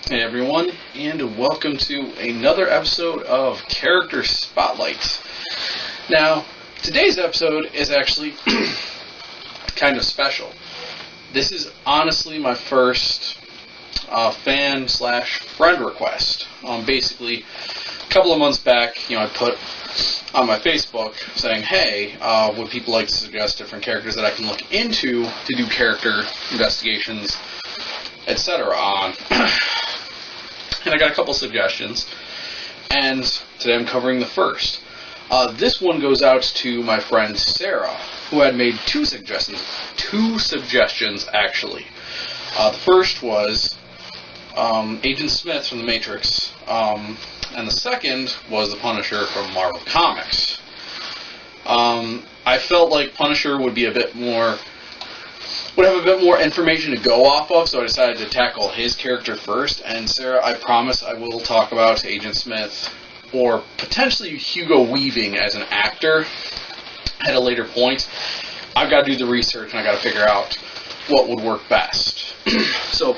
Hey everyone, and welcome to another episode of Character Spotlight. Now, today's episode is actually kind of special. This is honestly my first fan/friend request. Basically, a couple of months back, I put on my Facebook saying, hey, would people like to suggest different characters that I can look into to do character investigations, etc. on. And I got a couple suggestions, and today I'm covering the first. This one goes out to my friend Sarah, who had made two suggestions actually. The first was Agent Smith from The Matrix, and the second was the Punisher from Marvel Comics. I felt like Punisher would have a bit more information to go off of, so I decided to tackle his character first. And Sarah, I promise I will talk about Agent Smith, or potentially Hugo Weaving as an actor, at a later point. I've got to do the research, and I've got to figure out what would work best. So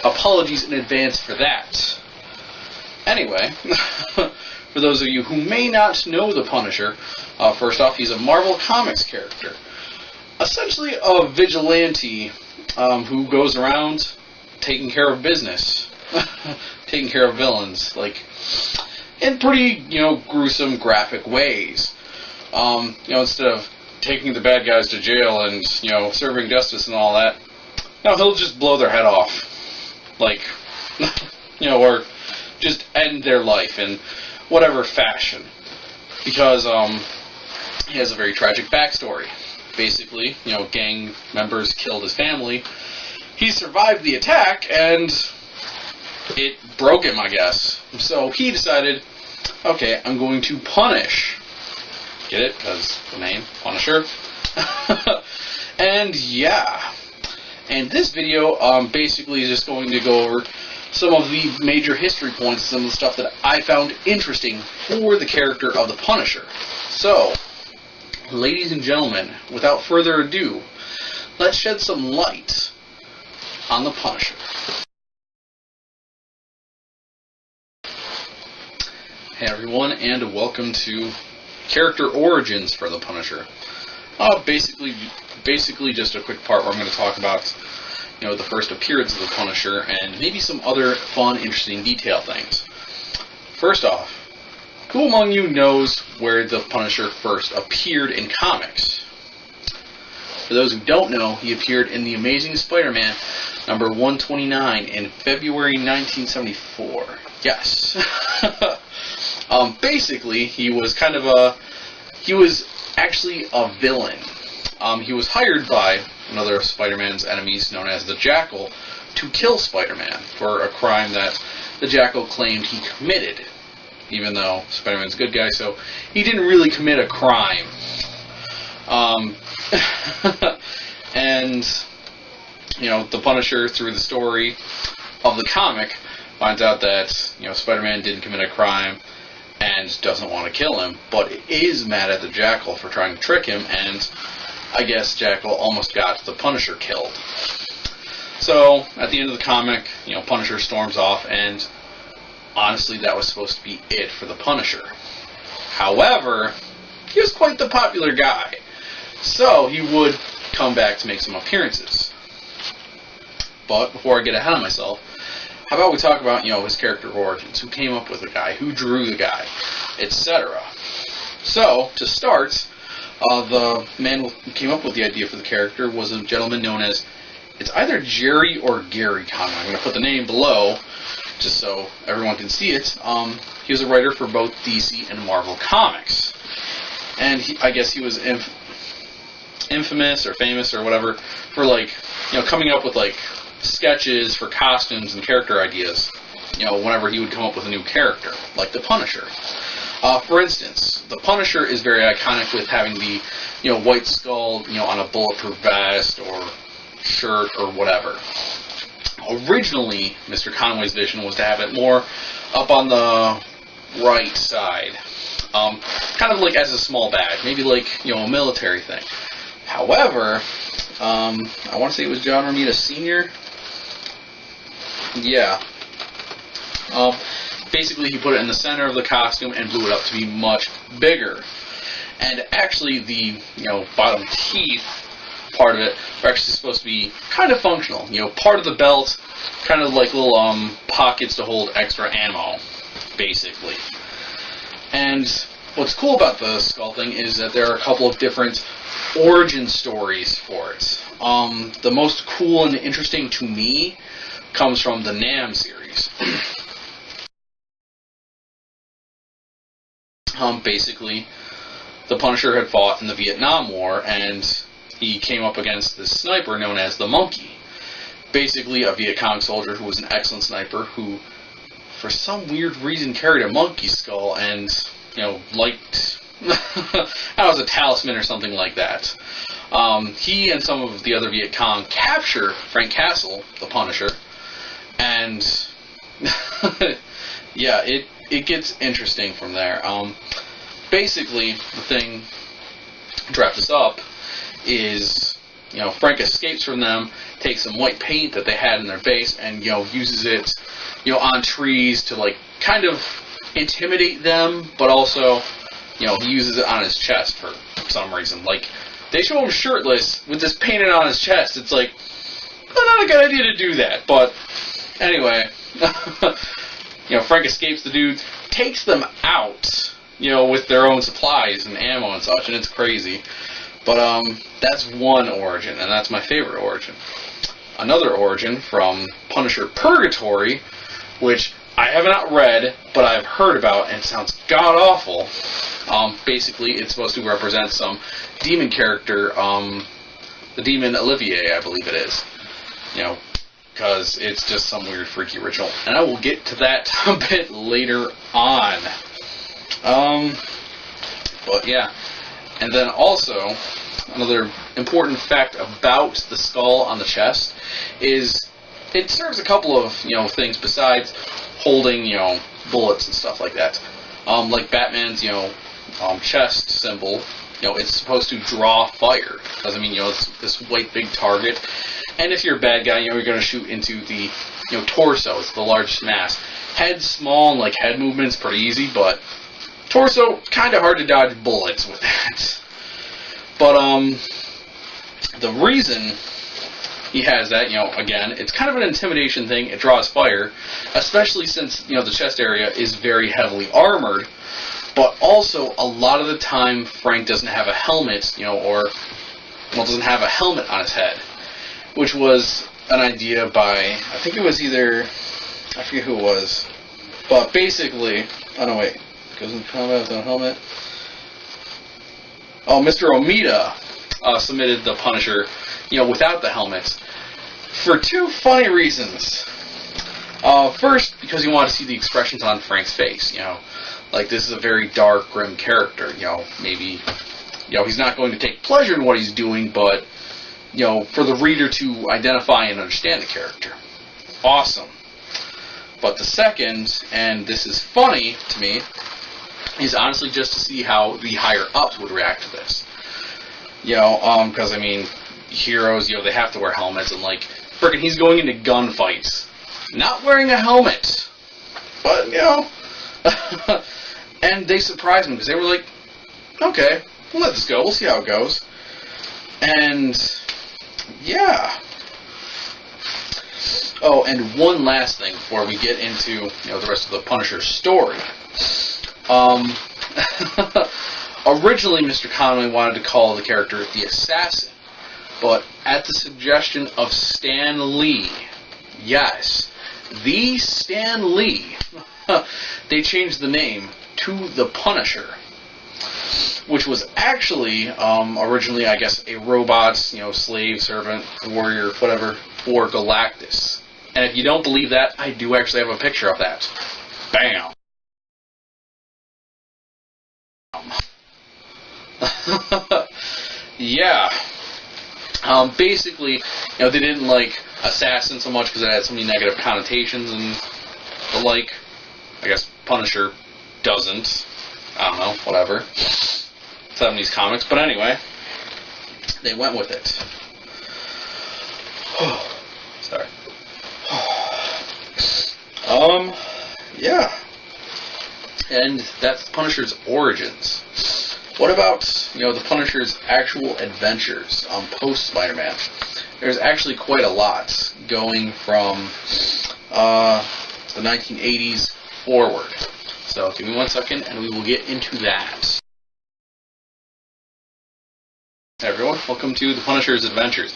apologies in advance for that. Anyway, for those of you who may not know the Punisher, first off, he's a Marvel Comics character. Essentially a vigilante who goes around taking care of business, taking care of villains, in pretty, gruesome, graphic ways. Instead of taking the bad guys to jail and, serving justice and all that, he'll just blow their head off, or just end their life in whatever fashion, because he has a very tragic backstory. Basically, gang members killed his family. He survived the attack, and it broke him, I guess. So he decided, okay, I'm going to punish. Get it? Because the name, Punisher. And yeah. And this video basically is just going to go over some of the major history points, some of the stuff that I found interesting for the character of the Punisher. So, ladies and gentlemen, without further ado, let's shed some light on the Punisher. Hey everyone, and welcome to character origins for the Punisher. Basically just a quick part where I'm going to talk about, the first appearance of the Punisher and maybe some other fun, interesting detail things. First off, who among you knows where the Punisher first appeared in comics? For those who don't know, he appeared in The Amazing Spider-Man number 129 in February 1974. Yes. Basically, he was actually a villain. He was hired by another of Spider-Man's enemies, known as the Jackal, to kill Spider-Man for a crime that the Jackal claimed he committed. Even though Spider-Man's a good guy, so he didn't really commit a crime. And, the Punisher, through the story of the comic, finds out that, Spider-Man didn't commit a crime and doesn't want to kill him, but is mad at the Jackal for trying to trick him, and I guess Jackal almost got the Punisher killed. So, at the end of the comic, Punisher storms off, and honestly, that was supposed to be it for the Punisher. However, he was quite the popular guy, so he would come back to make some appearances. But before I get ahead of myself, how about we talk about, his character origins, who came up with the guy, who drew the guy, etc. So, to start, the man who came up with the idea for the character was a gentleman known as, it's either Jerry or Gary Conway. I'm going to put the name below, just so everyone can see it. He was a writer for both DC and Marvel Comics. And I guess he was infamous or famous or whatever for, coming up with, sketches for costumes and character ideas, whenever he would come up with a new character, like the Punisher. For instance, the Punisher is very iconic with having the, white skull, on a bulletproof vest or shirt or whatever. Originally, Mr. Conway's vision was to have it more up on the right side, kind of as a small badge, maybe a military thing. However, I want to say it was John Romita Sr. Yeah, Basically, he put it in the center of the costume and blew it up to be much bigger. And actually, the bottom teeth part of it are actually supposed to be kind of functional. Part of the belt, kind of like little pockets to hold extra ammo, basically. And what's cool about the skull thing is that there are a couple of different origin stories for it. The most cool and interesting to me comes from the Nam series. Basically, the Punisher had fought in the Vietnam War, and he came up against this sniper known as the Monkey. Basically, a Viet Cong soldier who was an excellent sniper who, for some weird reason, carried a monkey skull and, liked... that was a talisman or something like that. He and some of the other Viet Cong capture Frank Castle, the Punisher, and yeah, it gets interesting from there. Basically, the thing, to wrap this up, is, Frank escapes from them, takes some white paint that they had in their base, and, uses it, on trees to, kind of intimidate them, but also, he uses it on his chest for some reason. They show him shirtless with this painted on his chest. It's not a good idea to do that, but anyway, Frank escapes the dudes, takes them out, with their own supplies and ammo and such, and it's crazy. But, that's one origin, and that's my favorite origin. Another origin from Punisher Purgatory, which I have not read, but I've heard about, and it sounds god-awful. Basically, it's supposed to represent some demon character, the demon Olivier, I believe it is. Because it's just some weird, freaky ritual. And I will get to that a bit later on. But yeah. And then also, another important fact about the skull on the chest is it serves a couple of, things besides holding, bullets and stuff like that. Like Batman's, chest symbol, it's supposed to draw fire. Because, it's this white big target. And if you're a bad guy, you're going to shoot into the, torso. It's the largest mass. Head small and, head movement's pretty easy, but torso, kind of hard to dodge bullets with that. But, the reason he has that, again, it's kind of an intimidation thing. It draws fire, especially since, the chest area is very heavily armored. But also, a lot of the time, Frank doesn't have a helmet, doesn't have a helmet on his head. Which was an idea by, I think it was either, I forget who it was. But basically, oh no wait, goes in combat without a helmet. Oh, Mr. Omita submitted the Punisher, without the helmet. For two funny reasons. First, because he wanted to see the expressions on Frank's face, this is a very dark, grim character, maybe, he's not going to take pleasure in what he's doing, but, for the reader to identify and understand the character. Awesome. But the second, and this is funny to me, is honestly just to see how the higher-ups would react to this. Because, heroes, they have to wear helmets, and, frickin' he's going into gunfights, not wearing a helmet. But, and they surprised me, because they were like, okay, we'll let this go, we'll see how it goes. And yeah. Oh, and one last thing before we get into, the rest of the Punisher story. Originally, Mr. Conway wanted to call the character the Assassin, but at the suggestion of Stan Lee, yes, the Stan Lee, they changed the name to the Punisher, which was actually, originally, I guess, a robot, slave, servant, warrior, whatever, for Galactus. And if you don't believe that, I do actually have a picture of that. Bam! Yeah. Basically, they didn't like Assassin so much because it had so many negative connotations and the like. I guess Punisher doesn't. I don't know, whatever. 70s comics, but anyway, they went with it. Sorry. Yeah. And that's the Punisher's origins. What about, the Punisher's actual adventures post Spider-Man? There's actually quite a lot going from the 1980s forward. So give me 1 second and we will get into that. Hey everyone, welcome to the Punisher's adventures.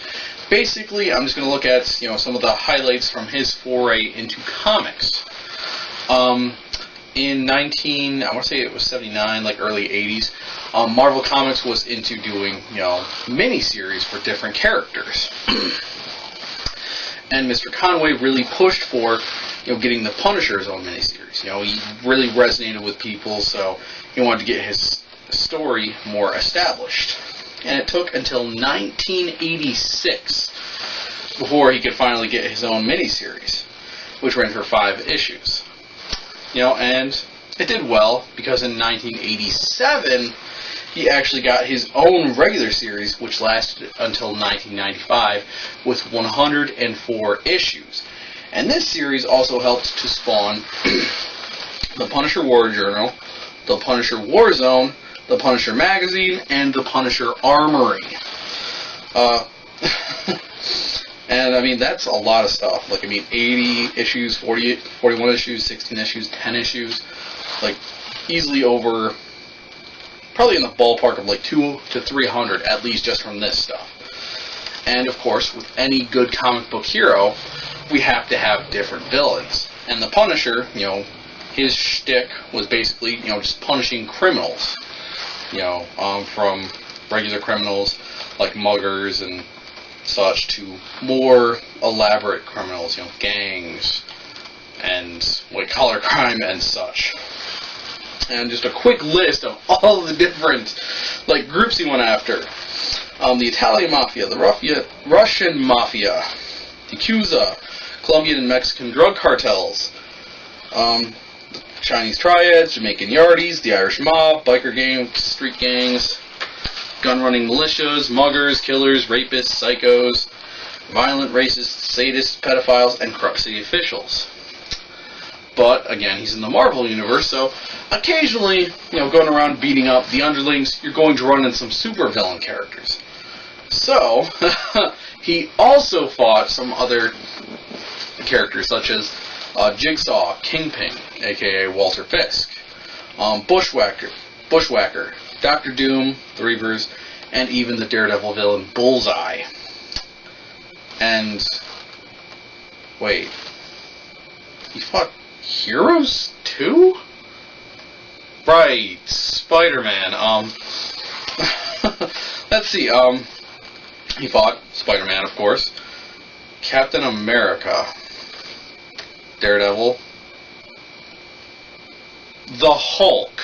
Basically, I'm just going to look at, some of the highlights from his foray into comics. In I want to say it was 79, like early 80s, Marvel Comics was into doing, miniseries for different characters. And Mr. Conway really pushed for, getting the Punisher's own miniseries. He really resonated with people, so he wanted to get his story more established. And it took until 1986 before he could finally get his own miniseries, which ran for 5 issues. And it did well, because in 1987, he actually got his own regular series, which lasted until 1995, with 104 issues. And this series also helped to spawn the Punisher War Journal, the Punisher Warzone, the Punisher Magazine, and the Punisher Armory. And, that's a lot of stuff. 80 issues, 41 issues, 16 issues, 10 issues. Easily over, probably in the ballpark of 200 to 300, at least, just from this stuff. And, of course, with any good comic book hero, we have to have different villains. And the Punisher, his shtick was basically, just punishing criminals. From regular criminals, like muggers and such, to more elaborate criminals, gangs and white-collar crime and such. And just a quick list of all the different groups he went after: the Italian Mafia, the Russian Mafia, the Yakuza, Colombian and Mexican drug cartels, the Chinese Triads, Jamaican Yardies, the Irish Mob, biker gangs, street gangs, gun-running militias, muggers, killers, rapists, psychos, violent racists, sadists, pedophiles, and corrupt city officials. But, again, he's in the Marvel Universe, so occasionally, going around beating up the underlings, you're going to run into some supervillain characters. So, he also fought some other characters, such as Jigsaw, Kingpin, aka Walter Fisk, Bushwhacker, Dr. Doom, the Reavers, and even the Daredevil villain Bullseye. And wait, he fought heroes too? Right, Spider-Man. Let's see. He fought Spider-Man, of course, Captain America, Daredevil, the Hulk.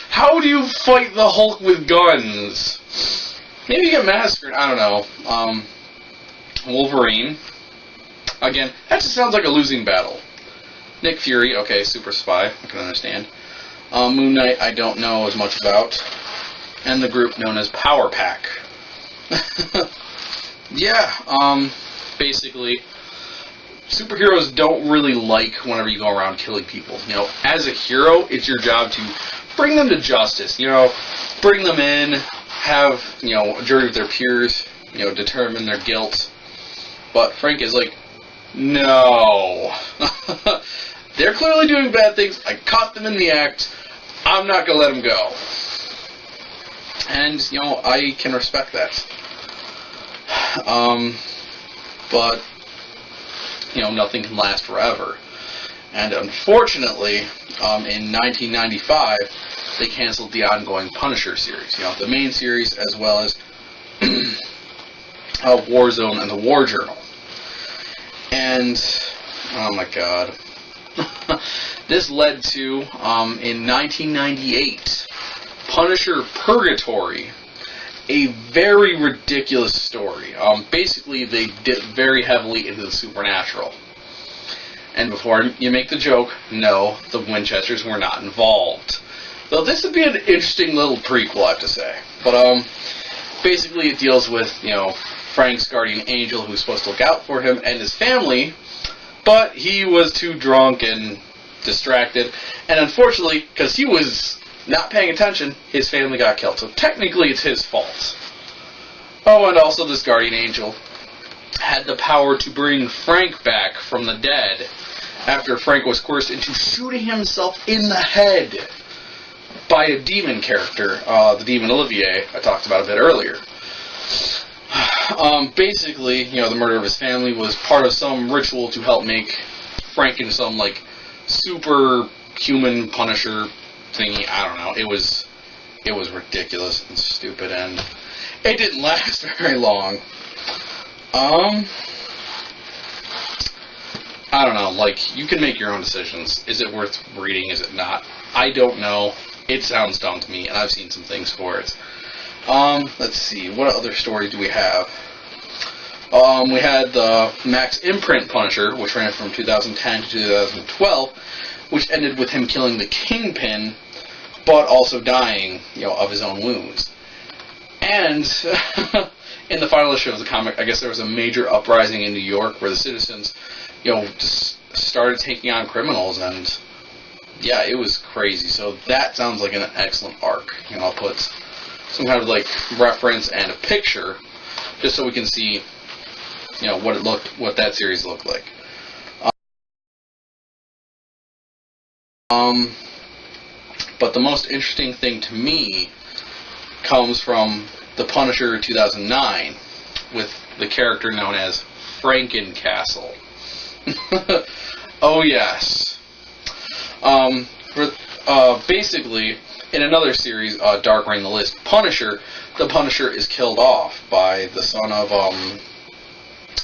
How do you fight the Hulk with guns? Maybe you get massacred, I don't know. Wolverine. Again, that just sounds like a losing battle. Nick Fury, okay, super spy, I can understand. Moon Knight, I don't know as much about. And the group known as Power Pack. Yeah, basically, superheroes don't really like whenever you go around killing people. As a hero, it's your job to bring them to justice. Bring them in, have, a jury of their peers, determine their guilt. But Frank is like, no. They're clearly doing bad things. I caught them in the act. I'm not going to let them go. And, I can respect that. But, nothing can last forever. And unfortunately, in 1995, they canceled the ongoing Punisher series. The main series, as well as Warzone and the War Journal. And, oh my god. This led to, in 1998, Punisher Purgatory, a very ridiculous story. Basically, they dip very heavily into the supernatural. And before you make the joke, no, the Winchesters were not involved. Though this would be an interesting little prequel, I have to say. But, basically it deals with, Frank's guardian angel who's supposed to look out for him and his family, But he was too drunk and distracted, and unfortunately, because he was not paying attention, his family got killed. So technically it's his fault. Oh, and also this guardian angel had the power to bring Frank back from the dead after Frank was coerced into shooting himself in the head by a demon character, the demon Olivier, I talked about a bit earlier. Basically, the murder of his family was part of some ritual to help make Frank into some, super human Punisher thingy. I don't know. It was ridiculous and stupid, and it didn't last very long. I don't know, you can make your own decisions. Is it worth reading? Is it not? I don't know. It sounds dumb to me, and I've seen some things for it. Let's see, what other story do we have? We had the Max Imprint Punisher, which ran from 2010 to 2012, which ended with him killing the Kingpin, but also dying, of his own wounds. And in the final issue of the comic, I guess there was a major uprising in New York where the citizens, just started taking on criminals, and yeah, it was crazy. So that sounds like an excellent arc. I'll put some kind of reference and a picture just so we can see, what that series looked like. But the most interesting thing to me comes from The Punisher 2009 with the character known as Frankencastle. Oh yes. Basically, in another series, Dark Reign the List Punisher, the Punisher is killed off by the son of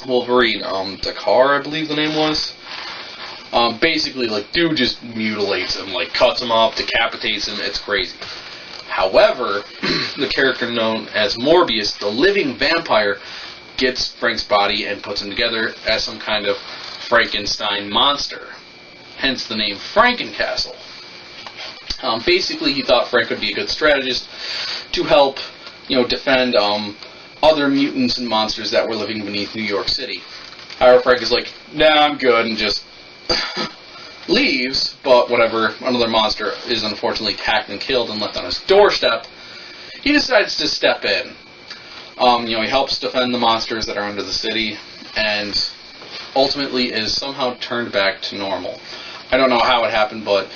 Wolverine, Dakar, I believe the name was. Basically, dude just mutilates him, cuts him up, decapitates him. It's crazy. However, the character known as Morbius, the living vampire, gets Frank's body and puts him together as some kind of Frankenstein monster. Hence the name Frankencastle. Basically, he thought Frank would be a good strategist to help, defend other mutants and monsters that were living beneath New York City. However, Frank is like, nah, I'm good, and just leaves, but whenever another monster is unfortunately attacked and killed and left on his doorstep, he decides to step in. He helps defend the monsters that are under the city, and ultimately is somehow turned back to normal. I don't know how it happened, but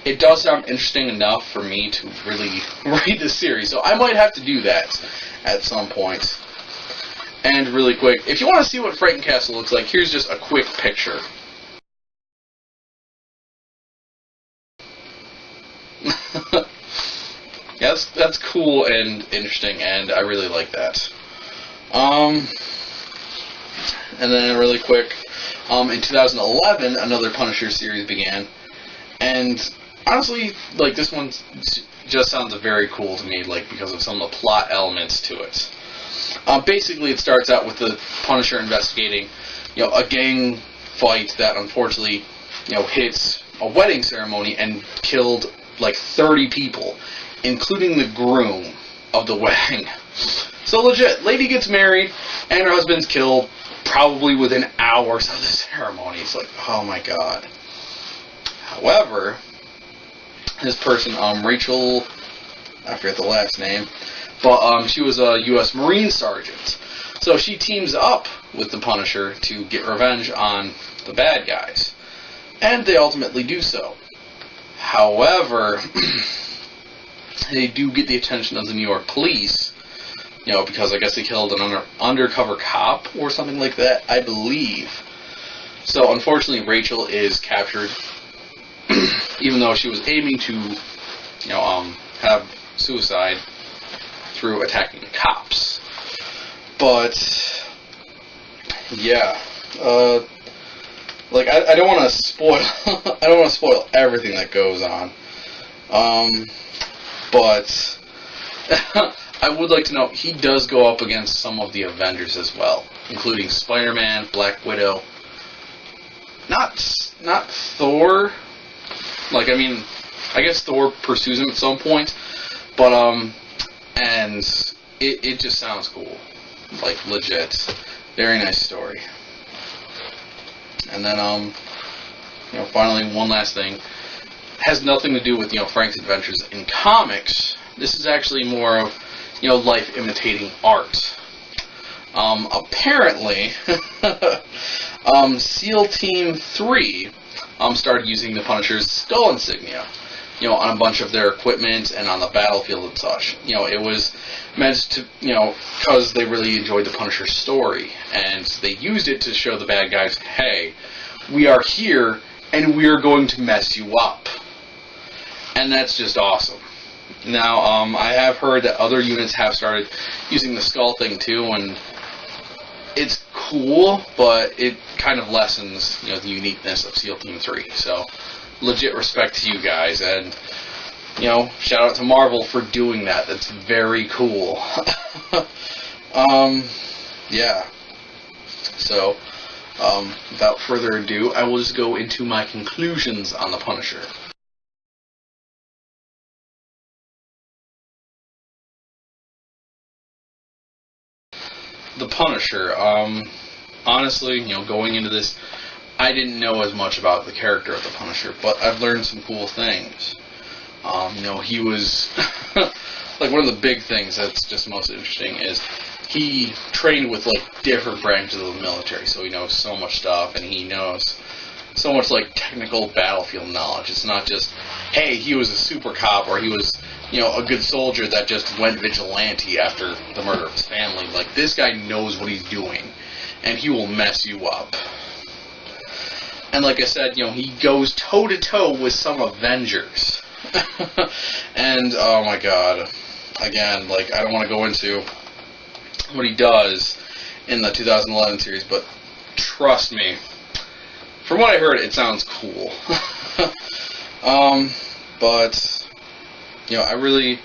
it does sound interesting enough for me to really read the series, so I might have to do that at some point. And really quick, if you want to see what Frankencastle looks like, here's just a quick picture. Yeah, that's cool and interesting, and I really like that. And then really quick, in 2011, another Punisher series began, and honestly, this one just sounds very cool to me, because of some of the plot elements to it. Basically, it starts out with the Punisher investigating, a gang fight that unfortunately, hits a wedding ceremony and killed 30 people, including the groom of the wedding. So legit, lady gets married, and her husband's killed probably within hours of the ceremony. It's oh my god. However, this person, Rachel, I forget the last name, but she was a U.S. Marine sergeant. So she teams up with the Punisher to get revenge on the bad guys. And they ultimately do so. However, they do get the attention of the New York police, because I guess they killed an undercover cop or something like that, I believe. So unfortunately, Rachel is captured, even though she was aiming to, have suicide through attacking the cops. But yeah, I don't want to spoil. I don't want to spoil everything that goes on. But I would like to note he does go up against some of the Avengers as well, including Spider-Man, Black Widow. Not Thor. I guess Thor pursues him at some point, but and it just sounds cool, legit. Very nice story. And then, finally, one last thing. Has nothing to do with, Frank's adventures in comics. This is actually more of, life imitating art. Apparently, SEAL Team 3 started using the Punisher's skull insignia, on a bunch of their equipment and on the battlefield and such. It was meant to, because they really enjoyed the Punisher's story, and they used it to show the bad guys, hey, we are here, and we are going to mess you up. And that's just awesome. Now, I have heard that other units have started using the skull thing too, and it's cool, but it kind of lessens, the uniqueness of SEAL Team 3. So, legit respect to you guys, and, shout out to Marvel for doing that. That's very cool. Yeah. So, without further ado, I will just go into my conclusions on the Punisher. The Punisher, honestly, going into this, I didn't know as much about the character of the Punisher, but I've learned some cool things. He was, like, one of the big things that's just most interesting is he trained with, like, different branches of the military, so he knows so much stuff, and he knows so much, like, technical battlefield knowledge. It's not just, hey, he was a super cop, or he was, a good soldier that just went vigilante after the murder of his family. Like, this guy knows what he's doing, and he will mess you up. And like I said, he goes toe-to-toe with some Avengers. And, oh my god, again, like, I don't want to go into what he does in the 2011 series, but trust me, from what I heard, it sounds cool. But, I really,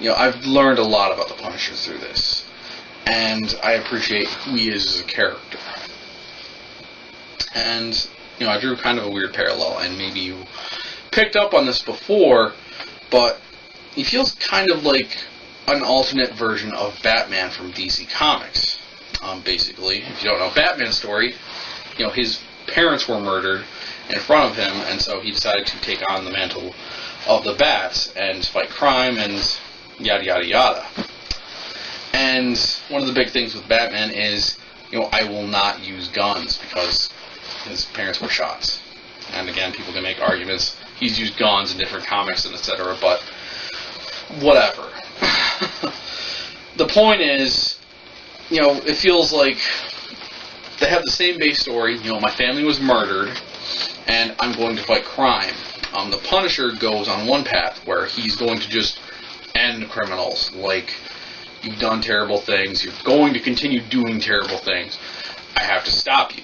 I've learned a lot about the Punisher through this, and I appreciate who he is as a character. And, I drew kind of a weird parallel, and maybe you picked up on this before, but he feels kind of like an alternate version of Batman from DC Comics. Basically, if you don't know Batman's story, his parents were murdered in front of him, and so he decided to take on the mantle of the Bats and fight crime and yada yada yada. And one of the big things with Batman is, I will not use guns because his parents were shot. And again, people can make arguments. He's used guns in different comics and etc., but whatever. The point is, it feels like they have the same base story. My family was murdered, and I'm going to fight crime. The Punisher goes on one path where he's going to just end criminals. Like, you've done terrible things, you're going to continue doing terrible things, I have to stop you.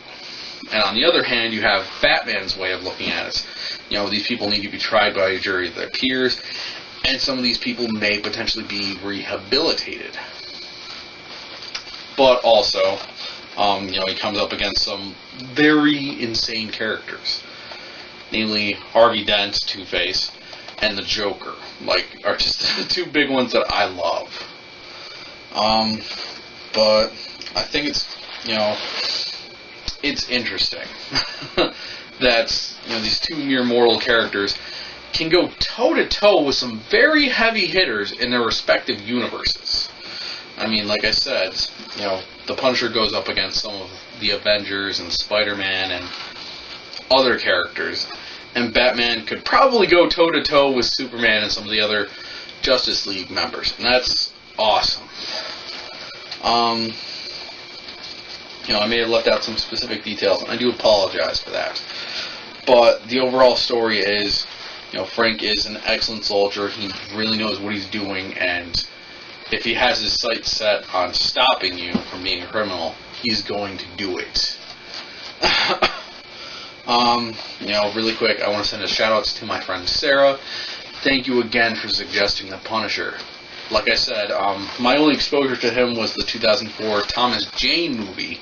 And on the other hand, you have Batman's way of looking at it. These people need to be tried by a jury of their peers, and some of these people may potentially be rehabilitated. But also, he comes up against some very insane characters. Namely, Harvey Dent, Two-Face, and the Joker. Like, are just the two big ones that I love. But I think it's, it's interesting that, these two mere mortal characters can go toe-to-toe with some very heavy hitters in their respective universes. I mean, like I said, the Punisher goes up against some of the Avengers and Spider-Man and other characters, and Batman could probably go toe-to-toe with Superman and some of the other Justice League members, and that's awesome. I may have left out some specific details, and I do apologize for that. But the overall story is, Frank is an excellent soldier. He really knows what he's doing, and if he has his sights set on stopping you from being a criminal, he's going to do it. Really quick, I want to send a shout-outs to my friend Sarah. Thank you again for suggesting the Punisher. Like I said, my only exposure to him was the 2004 Thomas Jane movie.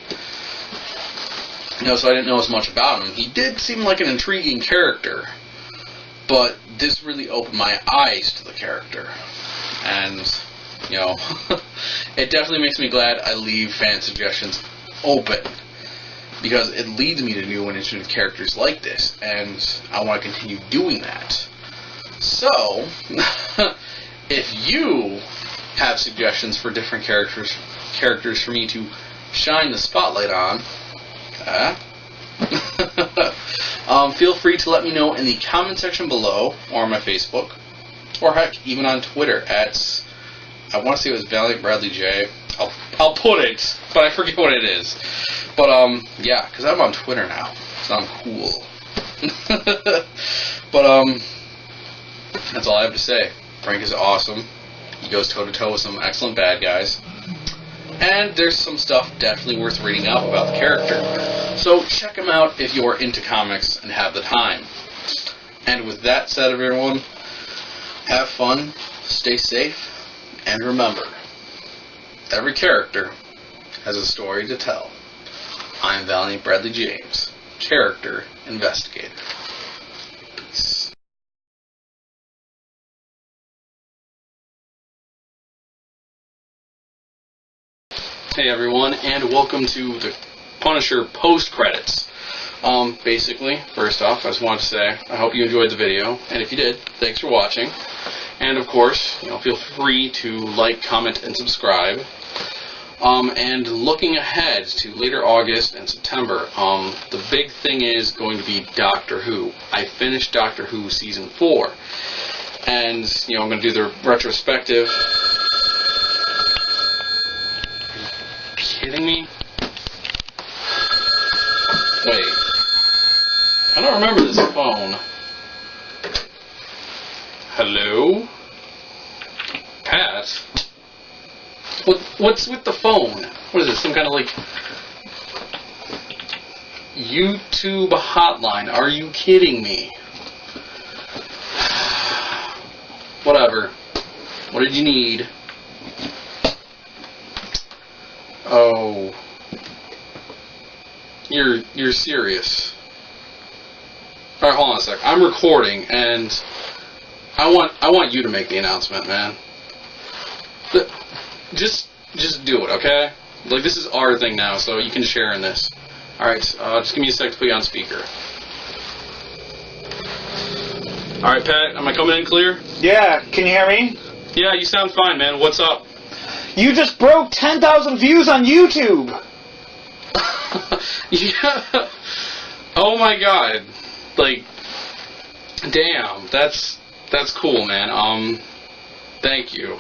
So I didn't know as much about him. He did seem like an intriguing character, but this really opened my eyes to the character. And, it definitely makes me glad I leave fan suggestions open. because it leads me to new and interesting characters like this, and I want to continue doing that. So, if you have suggestions for different characters for me to shine the spotlight on, feel free to let me know in the comment section below, or on my Facebook, or heck, even on Twitter at, I want to say it was Valiant Bradley J. I'll put it, but I forget what it is. But yeah, because I'm on Twitter now, so I'm cool. But that's all I have to say. Frank is awesome. He goes toe-to-toe with some excellent bad guys. And there's some stuff definitely worth reading up about the character. So check him out if you're into comics and have the time. And with that said, everyone, have fun, stay safe, and remember, every character has a story to tell. I'm Valiant Bradley James, character investigator. Peace. Hey everyone, and welcome to the Punisher post-credits. Basically, first off, I just wanted to say, I hope you enjoyed the video, and if you did, thanks for watching. And of course, feel free to like, comment, and subscribe. And looking ahead to later August and September, the big thing is going to be Doctor Who. I finished Doctor Who Season 4, and, I'm going to do the retrospective. Kidding me? Wait. I don't remember this phone. Hello? Pat? What's with the phone? What is this? Some kind of YouTube hotline? Are you kidding me? Whatever. What did you need? Oh, you're serious. All right, hold on a sec. I'm recording, and I want you to make the announcement, man. Just do it, okay? This is our thing now, so you can share in this. All right, just give me a sec to put you on speaker. All right, Pat, am I coming in clear? Yeah, can you hear me? Yeah, you sound fine, man. What's up? You just broke 10,000 views on YouTube! Yeah. Oh my god. Damn, that's cool, man. Thank you.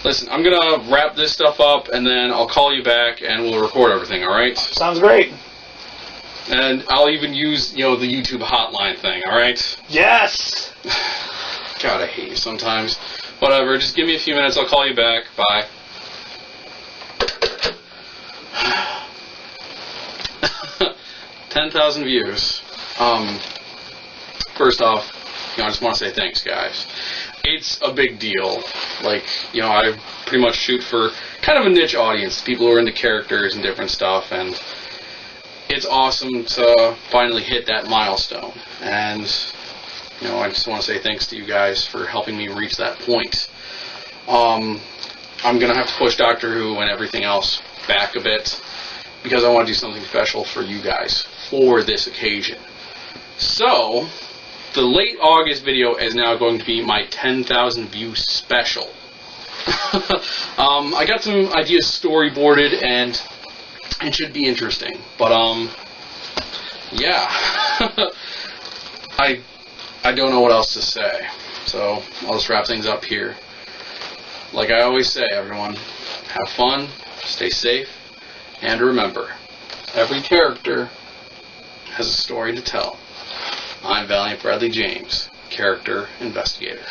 Listen, I'm gonna wrap this stuff up, and then I'll call you back, and we'll record everything, alright? Sounds great. And I'll even use, the YouTube hotline thing, alright? Yes! God, I hate you sometimes. Whatever, just give me a few minutes, I'll call you back. Bye. 10,000 views. First off, I just want to say thanks, guys. It's a big deal. I pretty much shoot for kind of a niche audience, people who are into characters and different stuff, and it's awesome to finally hit that milestone. And I just want to say thanks to you guys for helping me reach that point. I'm going to have to push Doctor Who and everything else back a bit because I want to do something special for you guys for this occasion. So, the late August video is now going to be my 10,000 view special. I got some ideas storyboarded and it should be interesting. But, yeah. I don't know what else to say. So, I'll just wrap things up here. Like I always say, everyone, have fun, stay safe, and remember, every character has a story to tell. I'm Valiant Bradley James, character investigator.